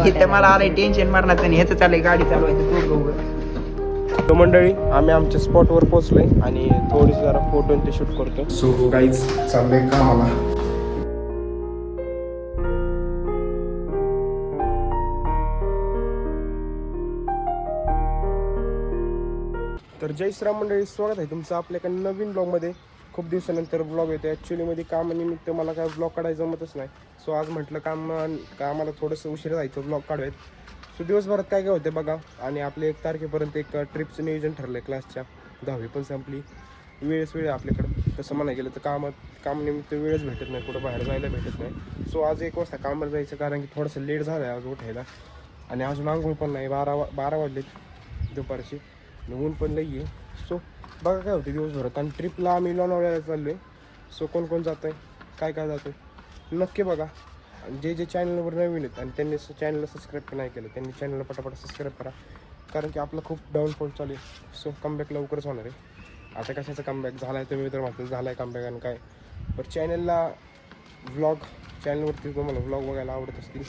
इथं मला आलंय टेन्शन मारणार नाही, ह्याचं चाललंय गाडी चालवायचं तू तो मंडळी आम्ही आमच्या स्पॉटवर पोहोचलोय आणि थोडीशी जरा फोटो ते शूट करतो. सो गाईज चाललंय कामाला. तर जय श्रीराम मंडळी, स्वागत आहे तुमचं आपल्या एका नवीन ब्लॉगमध्ये. खूप दिवसानंतर ब्लॉग येतो. ॲक्च्युलीमध्ये कामानिमित्त मला काय ब्लॉग काढायचं जमतच नाही. सो आज म्हटलं कामाला थोडंसं उशीर जायचं ब्लॉग काढूयात. सो दिवसभरात काय काय होतं बघा. आणि आपले 1 तारखेपर्यंत एक ट्रिपचं नियोजन ठरलं आहे. क्लासच्या 10वी पण संपली. वेळ आपल्याकडं तसं म्हणायला गेलं तर कामानिमित्त वेळच भेटत नाही, कुठं बाहेर जायला भेटत नाही. सो आज 1 वाजता कामाला जायचं, कारण की थोडंसं लेट झालं आहे आज उठायला. आणि अजून आंघोळ पण नाही, 12 वाजलेत दुपारची. ऊन पण लई आहे. सो बघा काय होते दिवसभरात. आणि ट्रिपला आम्ही लोणावळ्याला चाललो आहे. सो कोण जातं आहे, काय जातं आहे नक्की बघा. आणि जे चॅनलवर नवीन आहेत आणि त्यांनी चॅनलला सबस्क्राईब नाही केलं, त्यांनी चॅनलला पटापट सबस्क्राईब करा, कारण की आपलं खूप डाऊनफॉल चालू आहे. सो कमबॅक लवकरच होणार आहे. आता कशाचा कमबॅक झाला आहे तुम्ही तर म्हणतो झाला आहे कमबॅक आणि काय. पण चॅनलवरती तुम्हाला व्लॉग बघायला आवडत असतील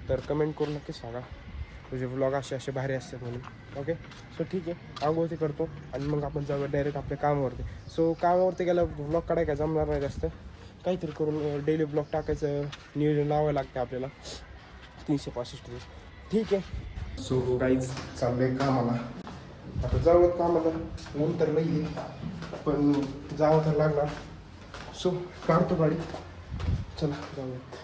तर कमेंट करून नक्की सांगा तुझे व्लॉग असे भारी असतात म्हणून. ओके, सो ठीक आहे, आंघोळती करतो आणि मग आपण जाऊया डायरेक्ट आपल्या कामावरती. सो कामावरती गेला व्लॉग काढायला जमणार नाही जास्त, काहीतरी करून डेली ब्लॉग टाकायचं नियोजन लावावं लागतं आपल्याला 365 दिवस. ठीक आहे. सो गाईज चाललंय कामाला. आता जाऊयात कामाला. ऊन तर नाही आहे पण जावं तर लागणार. सो काढतो गाडी, चला जाऊयात.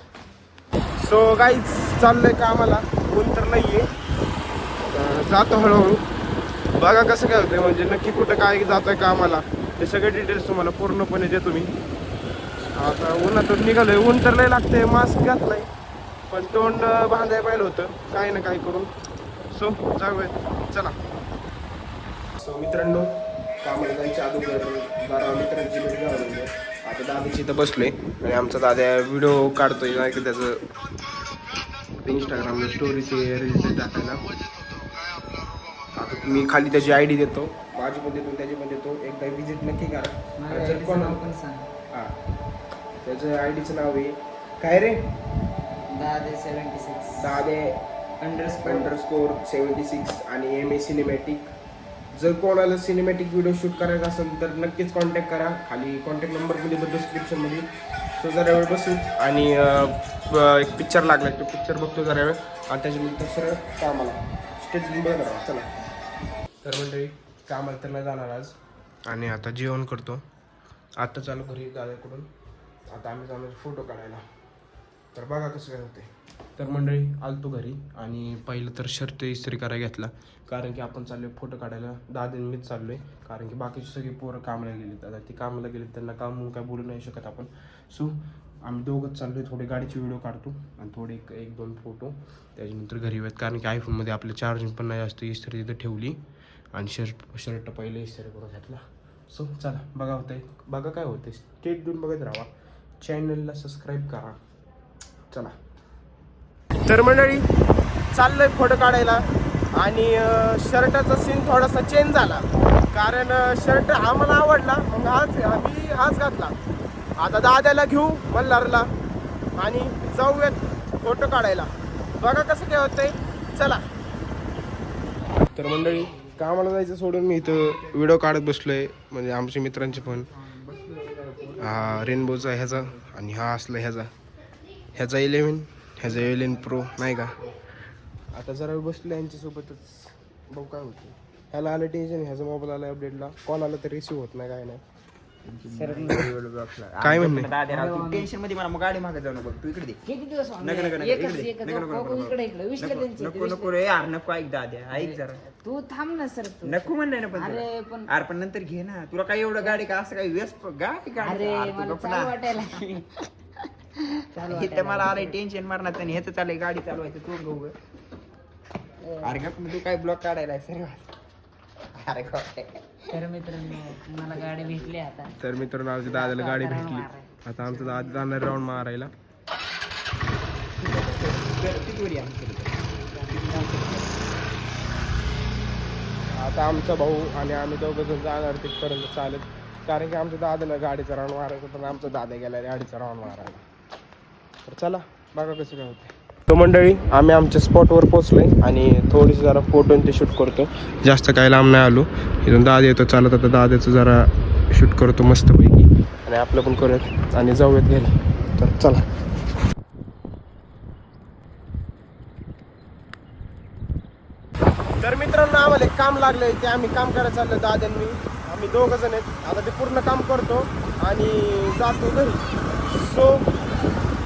सो गाईज चाललंय कामाला. ऊन तर नाही आहे, जातो हळूहळू. बघा कसं काय होतं, म्हणजे नक्की कुठं काय जातो आहे कामाला ते सगळे डिटेल्स तुम्हाला पूर्णपणे देतो मी. आता उन्हातून निघालोय, ऊन तर लय लागते, मास्क घातलाय पण तोंड बांधायला पाहिलं होतं काय ना काय करून. सो जाऊया चला. सो मित्रांनो, कामाला जायच्या अगोदर जरा मित्रांची भेट घ्यावं. आता दादाची इथं बसलोय आणि आमचा दादा व्हिडिओ काढतोय नाही की त्याचं इंस्टाग्रामला स्टोरीचे रील्स टाकायला. आता मी खाली त्याची ID देतो, माझी पण देतो, त्याची पण देतो. एकदा विजिट नक्की करा. जर कोण हां त्याचं ID नाव आहे काय रे, दादे _76 आणि MA सिनेमॅटिक. जर कोणाला सिनेमॅटिक व्हिडिओ शूट करायचा असेल तर नक्कीच कॉन्टॅक्ट करा. खाली कॉन्टॅक्ट नंबर पण देतो डिस्क्रिप्शनमध्ये. सो जरा वेळ बसू आणि एक पिक्चर लागला तो पिक्चर बघतो जरा वेळ आणि त्याच्यानंतर सरळ कामाला स्टेट बघा. चला. तर मंडळी कामाला तर नाही जाणार आज आणि आता जेवण करतो. आता चालू घरी दादाकडून. आता आम्ही जाणार फोटो काढायला. तर बघा कसं काय होते. तर मंडळी आलतो घरी आणि पहिलं तर शर्ट इस्त्री करायला घेतला, कारण की आपण चाललो आहे फोटो काढायला. दादाने मीच चाललो आहे, कारण की बाकीची सगळी पोरं कामाला गेलीत. आता ती कामाला गेलीत, त्यांना काम म्हणून काय बोलू नाही शकत आपण. सो आम्ही दोघंच चाललो आहे. थोडे गाडीचे व्हिडिओ काढतो आणि थोडे 1-2 फोटो त्याच्यानंतर घरी येत, कारण की आयफोनमध्ये आपलं चार्जिंग पण नाही जास्त. इस्त्री तिथं ठेवली आणि शर्ट पहिले इस्त्री करून घेतला. सो चला बघा होतंय, बघा काय होतंय. स्टेट देऊन बघत राहा, चॅनलला सबस्क्राईब करा. चला. तर मंडळी चाललोय फोटो काढायला आणि शर्टाचा सीन थोडासा चेंज झाला, कारण शर्ट हा मला आवडला, मग आम्ही हाच घातला. आता दादाला घेऊ मल्हारला आणि जाऊयात फोटो काढायला. बघा कसं काय होतंय, चला. तर मंडळी कामाला जायचं सोडून मी इथं व्हिडिओ काढत बसलोय, म्हणजे आमच्या मित्रांचे पण. हा रेनबोचा ह्याचा आणि हा असला ह्याचा 11, ह्याचा 11 Pro नाही का. आता जरा बसलो यांच्यासोबतच, बघू काय होतं. ह्याला आलं टेन्शन, ह्याचा मोबाईल आला अपडेटला, कॉल आला तर रिसिव्ह होत नाही काय नाही. काय म्हणणे टेन्शन मध्ये मला मग गाडी मागे जाऊ नको. तू इकडे दे. नको रे यार, नको. ऐक दाद्या, ऐक जरा. तू थांब ना सर. नको म्हणलंय ना पण अरे पण नंतर घे ना. तुला काय एवढं गाडी का असं काही व्यस्त गाडी वाटायला इथं मला आलंय टेन्शन मारणार नाही, ह्याचं चाललंय गाडी चालवायचं तू गहू. अरे का तू काय ब्लॉक काढायला सर्व. अरे तर मित्रांनो मला गाडी भेटली आता. तर मित्रांनो आमच्या दादाला गाडी भेटली. आता आमचं दादा जाणार राऊंड मारायला. आता आमचा भाऊ आणि आम्ही दोघं जण जाणार तिथपर्यंत चालत, कारण की आमच्या दादाला गाडीचा राऊंड मारायचा, पण आमचा दादा गेला गाडीचा राऊंड मारायला. तर चला बघा कसं काय होतं. सो मंडळी आम्ही आमच्या स्पॉटवर पोचलोय आणि थोडीशी जरा फोटो ते शूट करतो. जास्त काय लांब नाही आलो. इथून दादा येतो चालत, आता दादाचं जरा शूट करतो मस्तपैकी आणि आपलं पण करूयात आणि जाऊयात घरी. तर चला. तर मित्रांनो आम्हाला एक काम लागलंय ते आम्ही काम करायला चाललं दादांनी. आम्ही दोघं जण आहेत. आता ते पूर्ण काम करतो आणि जातो घरी. सो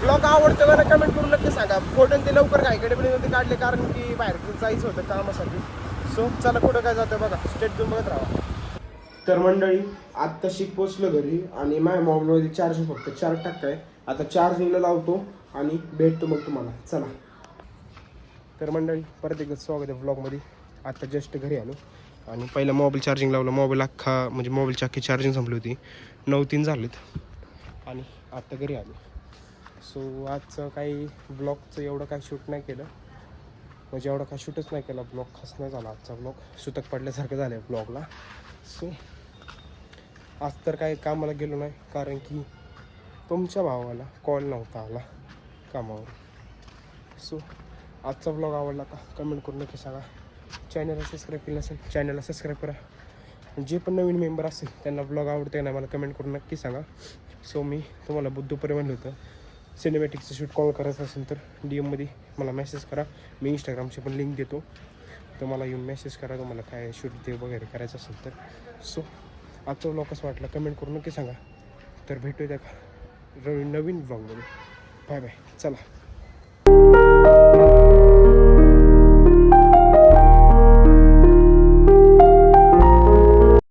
ब्लॉग आवडतो का कमेंट करून नक्की सांगा. फोटो ते लवकर घाईकडे पण काढले कारण की बाहेर जायचं होतं कामासाठी. सो चला कुठं काय जातं बघा, स्टेट तुम्ही बघत राहा. तर मंडळी आत्ताशी पोचलो घरी आणि माझ्या मोबाईलमध्ये चार्ज फक्त 4% आहे. आता चार्जिंगला लावतो आणि भेटतो मग तुम्हाला. चला. तर मंडळी परत एकदा स्वागत आहे व्लॉगमध्ये. आत्ता जस्ट घरी आलो आणि पहिला मोबाईल चार्जिंग लावला. मोबाईल अख्खा म्हणजे मोबाईलची अख्खी चार्जिंग संपली होती. 9-3 झालेत आणि आत्ता घरी आलो. सो आजचं काही ब्लॉगचं एवढं काय शूट नाही केलं, म्हणजे एवढं काय शूटच नाही केला. ब्लॉग खास नाही झाला आजचा ब्लॉग. सुतक पडल्यासारखं झालं आहे ब्लॉगला. सो आज तर काही कामाला गेलो नाही कारण की तुमच्या भावाला कॉल नव्हता आला कामावर. सो आजचा ब्लॉग आवडला का कमेंट करून नक्की सांगा. चॅनलला सबस्क्राईब केलं असेल चॅनलला सबस्क्राईब करा. जे पण नवीन मेंबर असेल त्यांना ब्लॉग आवडते ना मला कमेंट करून नक्की सांगा. सो मी तुम्हाला बुद्धूपर्यंत म्हणलं होतं सिनेमॅटिकचं शूट कॉल करायचं असेल तर DM मध्ये मला मेसेज करा. मी इंस्टाग्रामची पण लिंक देतो, तर मला येऊन मेसेज करा तुम्हाला काय शूट ते वगैरे करायचं असेल तर. सो आजचा ब्लॉग कसं वाटला कमेंट करून नक्की सांगा. तर भेटूया त्या नवीन ब्लॉगमध्ये. Bye bye. चला.